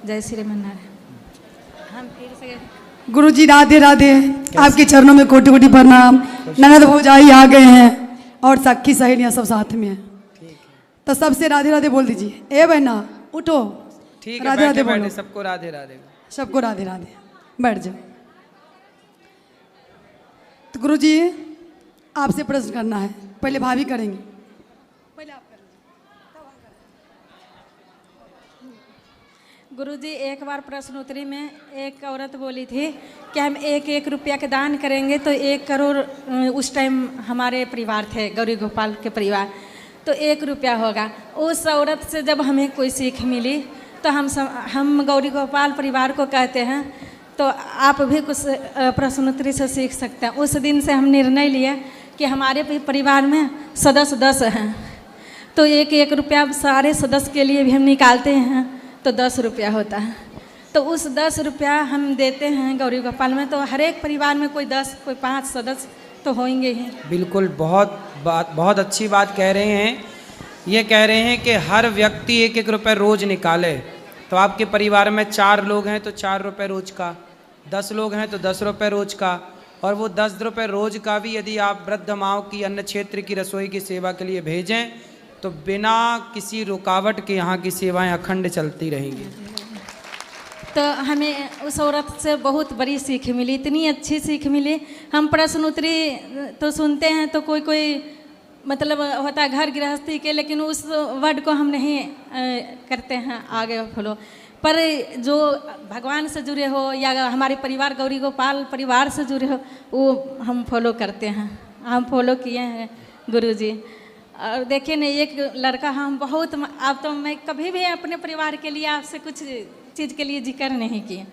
जय श्री नारायण। हम फिर से गुरु जी राधे राधे। आपके चरणों में कोटि कोटि प्रणाम। ननद भौजाई आ गए हैं और सखी सहेलियां सब साथ में हैं, तो सबसे राधे राधे बोल दीजिए। ए बहना उठो, ठीक है, राधे राधे बैठे बोलो। सबको राधे राधे। सबको राधे राधे। बैठ जाओ। तो गुरु जी आपसे प्रश्न करना है, पहले भाभी करेंगे। पहले आप करेंगे। गुरुजी एक बार प्रश्नोत्तरी में एक औरत बोली थी कि हम 1-1 रुपया के दान करेंगे तो 1 करोड़, उस टाइम हमारे परिवार थे गौरी गोपाल के परिवार, तो 1 रुपया होगा। उस औरत से जब हमें कोई सीख मिली तो हम गौरी गोपाल परिवार को कहते हैं तो आप भी कुछ प्रश्नोत्तरी से सीख सकते हैं। उस दिन से हम निर्णय लिए कि हमारे परिवार में सदस्य 10 हैं, तो 1-1 रुपया सारे सदस्य के लिए भी हम निकालते हैं तो 10 रुपया होता है। तो उस 10 रुपया हम देते हैं गौरी गोपाल में, तो हर एक परिवार में कोई 10 कोई 5 सदस्य तो होंगे ही। बिल्कुल, बहुत अच्छी बात कह रहे हैं। ये कह रहे हैं कि हर व्यक्ति 1-1 रुपये रोज़ निकाले। तो आपके परिवार में 4 लोग हैं तो 4 रुपये रोज का, 10 लोग हैं तो 10 रुपये रोज का, और वो 10 रुपये रोज का भी यदि आप वृद्ध माओं की अन्न क्षेत्र की रसोई की सेवा के लिए भेजें तो बिना किसी रुकावट के यहाँ की सेवाएं अखंड चलती रहेंगी। तो हमें उस औरत से बहुत बड़ी सीख मिली, इतनी अच्छी सीख मिली। हम प्रश्नोत्तरी तो सुनते हैं तो कोई कोई मतलब होता है घर गृहस्थी के, लेकिन उस वर्ड को हम नहीं करते हैं आगे फॉलो। पर जो भगवान से जुड़े हो या हमारे परिवार गौरी गोपाल परिवार से जुड़े हो वो हम फॉलो करते हैं। हम फॉलो किए हैं गुरुजी। और देखिए ना, एक लड़का हम बहुत, अब तो मैं कभी भी अपने परिवार के लिए आपसे कुछ चीज़ के लिए जिक्र नहीं किए,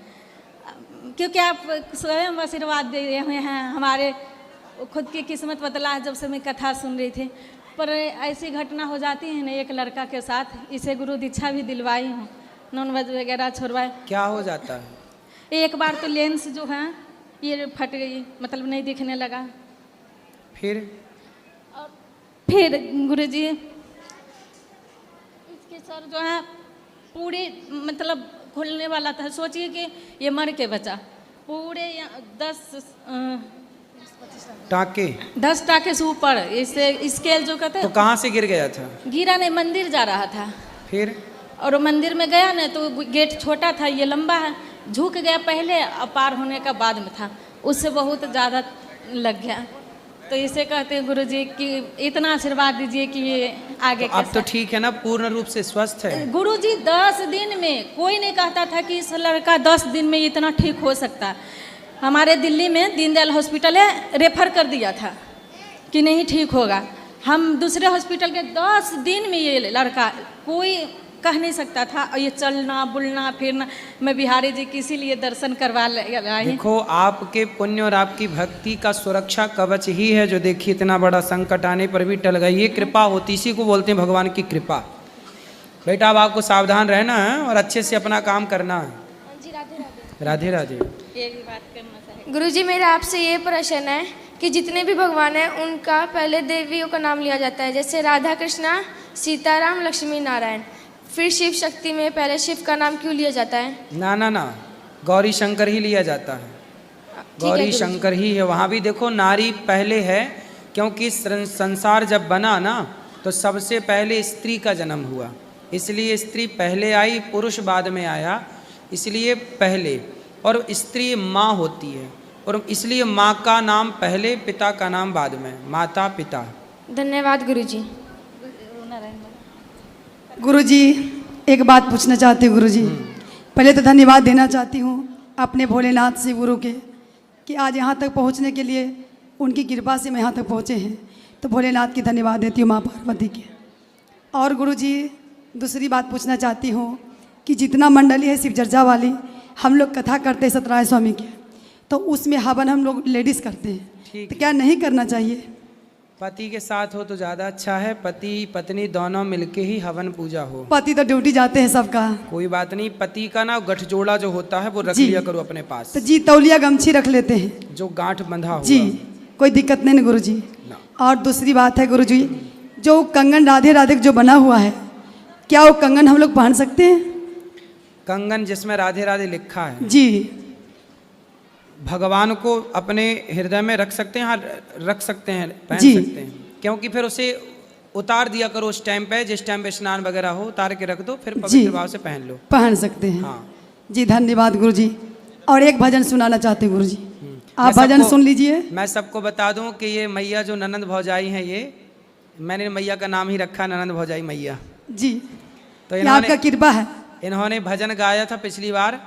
क्योंकि आप स्वयं आशीर्वाद दे रहे हुए हैं। हमारे खुद की किस्मत बदला है जब से मैं कथा सुन रही थी। पर ऐसी घटना हो जाती है ना एक लड़का के साथ, इसे गुरु दीक्षा भी दिलवाई हूँ, नॉनवेज वगैरह छोड़वाए। क्या हो जाता है? एक बार तो लेंस जो है ये फट गई, मतलब नहीं दिखने लगा। फिर गुरुजी इसके सर जो है पूरे मतलब खुलने वाला था। सोचिए कि ये मर के बचा। पूरे 10 टाके से ऊपर इसे स्केल जो कहते हैं। तो कहाँ से गिर गया था? गिरा नहीं, मंदिर जा रहा था। फिर और मंदिर में गया ना तो गेट छोटा था, ये लंबा है, झुक गया पहले, पार होने का बाद में था, उससे बहुत ज़्यादा लग गया। तो इसे कहते हैं गुरुजी कि इतना आशीर्वाद दीजिए कि ये आगे तो अब तो ठीक है ना, पूर्ण रूप से स्वस्थ है। गुरुजी 10 दिन में, कोई नहीं कहता था कि इस लड़का 10 दिन में इतना ठीक हो सकता है। हमारे दिल्ली में दीनदयाल हॉस्पिटल है, रेफर कर दिया था कि नहीं ठीक होगा। हम दूसरे हॉस्पिटल के 10 दिन में ये लड़का, कोई कह नहीं सकता था। और ये चलना बुलना फिरना, मैं बिहारी जी की इसीलिए दर्शन करवा लाई। देखो, आपके पुण्य और आपकी भक्ति का सुरक्षा कवच ही है जो देखिए इतना बड़ा संकट आने पर भी टल गई। ये कृपा होती, इसी को बोलते हैं भगवान की कृपा। बेटा अब आपको सावधान रहना है और अच्छे से अपना काम करना है। राधे राधे। गुरुजी मेरा आपसे ये प्रश्न है कि जितने भी भगवान हैं उनका पहले देवियों का नाम लिया जाता है, जैसे राधा कृष्णा, सीताराम, लक्ष्मी नारायण। फिर शिव शक्ति में पहले शिव का नाम क्यों लिया जाता है? ना ना ना, गौरी शंकर ही लिया जाता है। गौरी शंकर ही है। वहाँ भी देखो नारी पहले है, क्योंकि संसार जब बना ना तो सबसे पहले स्त्री का जन्म हुआ, इसलिए स्त्री पहले आई, पुरुष बाद में आया, इसलिए पहले। और स्त्री माँ होती है और इसलिए माँ का नाम पहले, पिता का नाम बाद में, माता पिता। धन्यवाद गुरुजी। गुरुजी एक बात पूछना चाहती हूँ गुरुजी। पहले तो धन्यवाद देना चाहती हूँ अपने भोलेनाथ से गुरु के, कि आज यहाँ तक पहुँचने के लिए उनकी कृपा से मैं यहाँ तक पहुँचे हैं, तो भोलेनाथ की धन्यवाद देती हूँ, माँ पार्वती के। और गुरुजी दूसरी बात पूछना चाहती हूँ कि जितना मंडली है शिव चर्चा वाली, हम लोग कथा करते हैं सत्यनारायण स्वामी के, तो उसमें हवन हम लोग लेडीज़ करते हैं, तो क्या नहीं करना चाहिए? पति के साथ हो तो ज़्यादा अच्छा है, पति पत्नी दोनों मिलके ही हवन पूजा हो। पति तो ड्यूटी जाते हैं सबका। कोई बात नहीं, पति का ना गठजोड़ा जो होता है वो रख लिया करो अपने पास। तो जी तौलिया गमछी रख लेते हैं, जो गांठ बंधा हुआ। जी कोई दिक्कत नहीं ना गुरुजी। और दूसरी बात है गुरुजी, जो कंगन राधे राधे जो बना हुआ है, क्या वो कंगन हम लोग पहन सकते हैं? कंगन जिसमें राधे राधे लिखा है, जी भगवान को अपने हृदय में रख सकते हैं, हाँ रख सकते हैं, पहन जी। सकते हैं, क्योंकि फिर उसे उतार दिया करो उस टाइम पे, जिस टाइम पे स्नान वगैरह हो उतार के रख दो, फिर जी। पवित्र भाव से पहन लो। पहन सकते हैं। हाँ। जी धन्यवाद गुरु जी। और एक भजन सुनाना चाहते हैं गुरु जी, आप मैं भजन सबको- सुन लीजिए। मैं सबको बता दूं कि ये मैया जो ननंद भौजाई हैं, ये मैंने मैया का नाम ही रखा ननंद भौजाई मैया। जी तो ये आपका कृपा है। इन्होंने भजन गाया था पिछली बार,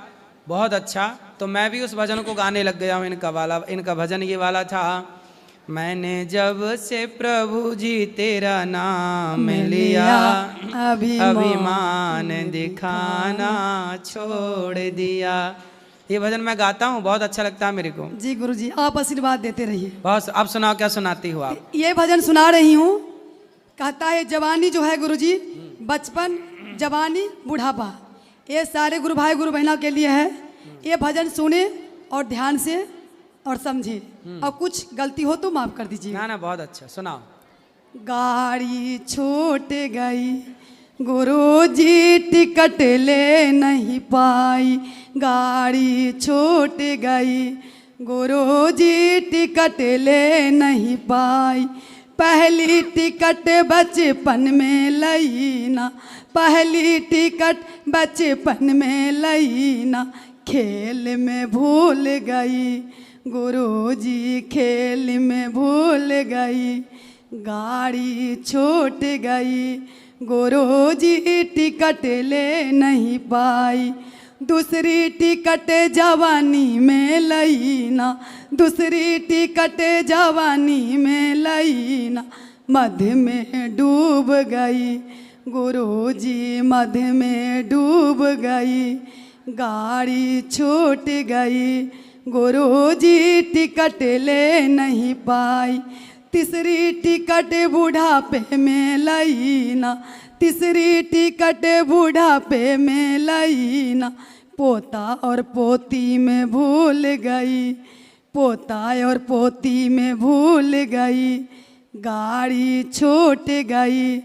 बहुत अच्छा, तो मैं भी उस भजन को गाने लग गया हूँ। इनका भजन ये वाला था, मैंने जब से प्रभु जी तेरा नाम लिया, अभिमान दिखाना छोड़ दिया। ये भजन मैं गाता हूँ, बहुत अच्छा लगता है मेरे को। जी गुरु जी आप आशीर्वाद देते रहिए। बहुत। अब सुनाओ, क्या सुनाती हो आप? ये भजन सुना रही हूँ, कहता है जवानी जो है गुरु जी, बचपन जवानी बुढ़ापा, ये सारे गुरु भाई गुरु बहना के लिए है। ये भजन सुने और ध्यान से और समझे, और कुछ गलती हो तो माफ कर दीजिए। ना ना बहुत अच्छा, सुनाओ। गाड़ी छूट गई गुरु जी टिकट ले नहीं पाई, गाड़ी छूट गई गुरु जी टिकट ले नहीं पाई, पहली टिकट बचपन में लई ना, पहली टिकट बचपन में लई ना, खेल में भूल गई गुरु जी खेल में भूल गई, गाड़ी छूट गई गुरु जी टिकट ले नहीं पाई, दूसरी टिकट जवानी में लई ना, दूसरी टिकट जवानी में लई ना, मध्य में डूब गई गुरु जी मध्य में डूब गई, गाड़ी छूट गई गुरु जी टिकट ले नहीं पाई, तीसरी टिकट बुढ़ापे में लई ना, तीसरी टिकट बुढ़ापे में लई ना, पोता और पोती में भूल गई, पोता और पोती में भूल गई, गाड़ी छूट गई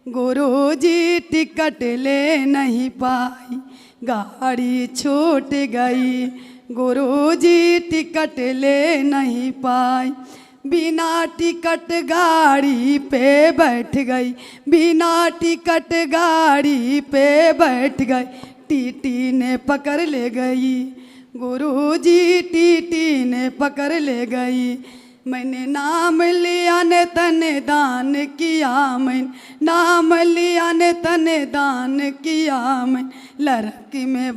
गुरु जी टिकट ले नहीं पाई, गाड़ी छूट गई गुरु जी टिकट ले नहीं पाई, बिना टिकट गाड़ी पे बैठ गई, बिना टिकट गाड़ी पे बैठ गई, टीटी ने पकड़ ले गई गुरु जी टीटी ने पकड़ ले गई, मैंने नाम लिया ने तने दान किया, मैंने नाम लिया ने तने दान किया, मैं लड़की में